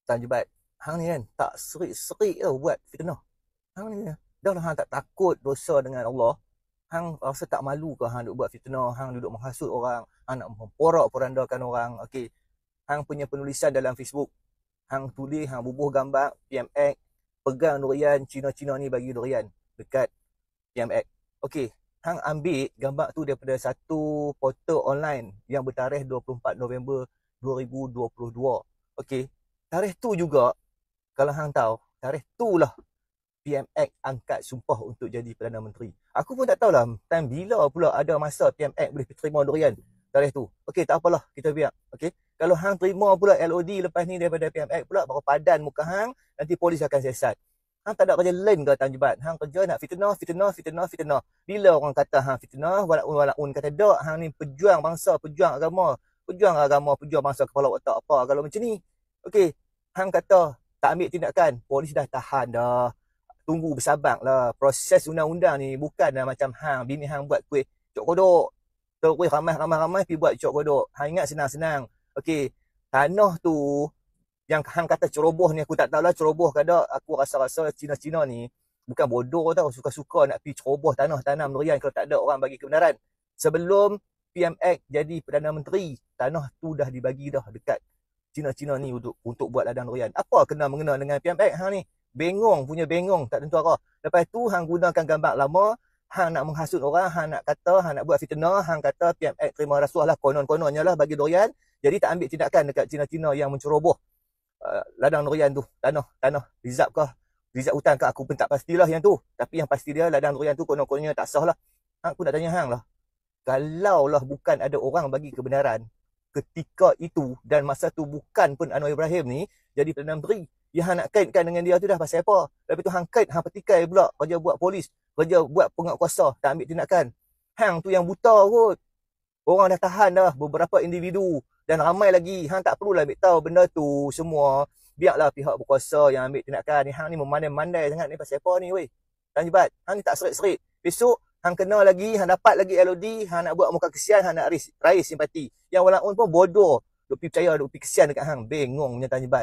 Tan Jebat, hang ni kan tak serik-serik tau buat fitnah. Hang ni dah lah hang tak takut dosa dengan Allah. Hang rasa tak malu ke hang duk buat fitnah, hang duduk menghasut orang, hang nak memporak-porandakan orang. Okey, hang punya penulisan dalam Facebook, hang tulis, hang bubuh gambar PMX pegang durian, Cina-Cina ni bagi durian dekat PMX. Okey, hang ambil gambar tu daripada satu portal online yang bertarikh 24 November 2022. Okey, tarikh tu juga, kalau hang tahu, tarikh tu lah PMX angkat sumpah untuk jadi Perdana Menteri. Aku pun tak tahulah time bila pula ada masa PMX boleh terima durian tarikh tu. Okey, tak apalah, kita biar. Okey, kalau hang terima pula LOD lepas ni daripada PMX pula, baru padan muka hang, nanti polis akan siasat. Hang tak ada kerja lain ke Tan Jebat? Hang kerja nak fitnah. Bila orang kata hang fitnah, walaupun kata dak, hang ni pejuang bangsa, pejuang agama, pejuang bangsa, kepala otak apa kalau macam ni. Okey, hang kata tak ambil tindakan, polis dah tahan dah. Tunggu, bersabarlah. Proses undang-undang ni bukanlah macam hang, bini hang buat kuih cok kodok. Terus ramai pergi buat cok kodok. Hang ingat senang-senang. Okey, tanah tu yang hang kata ceroboh ni, aku tak tahulah ceroboh ke tak. Aku rasa-rasa Cina-Cina ni bukan bodoh tau, suka-suka nak pergi ceroboh tanah, tanam durian kalau tak ada orang bagi kebenaran. Sebelum PMX jadi Perdana Menteri, tanah tu dah dibagi dah dekat Cina-Cina ni untuk buat ladang durian. Apa kena mengena dengan PMX hang ni? Bengong, tak tentu arah. Lepas tu hang gunakan gambar lama, hang nak menghasut orang, hang nak kata, hang nak buat fitnah, hang kata PMX terima rasuah lah, konon-kononnya lah bagi durian. Jadi tak ambil tindakan dekat Cina-Cina yang menceroboh ladang durian tu, tanah rizab kah, rizab hutan kah, aku pun tak pastilah yang tu. Tapi yang pasti dia ladang durian tu konon-kononnya tak sah lah. Aku nak tanya hang lah, kalau lah bukan ada orang bagi kebenaran ketika itu, dan masa tu bukan pun Anwar Ibrahim ni jadi Perdana Menteri, yang hang nak kaitkan dengan dia tu dah pasal apa? Lepas tu hang kait, hang petikai pula kerja buat polis, kerja buat penguatkuasa, tak ambil tindakan. Hang tu yang buta kot. Orang dah tahan dah beberapa individu dan ramai lagi. Hang tak perlulah ambil tahu benda tu semua. Biarlah pihak berkuasa yang ambil tindakan. Ni hang ni memandai-mandai sangat ni pasal apa ni weh? Tan Jebat, hang ni tak serik-serik. Besok hang kena lagi, hang dapat lagi LOD, hang nak buat muka kesian, hang nak raise simpati. Yang walaupun pun bodoh, duk pergi percaya, duk pergi kesian dekat hang. Bengongnya Tan Jebat.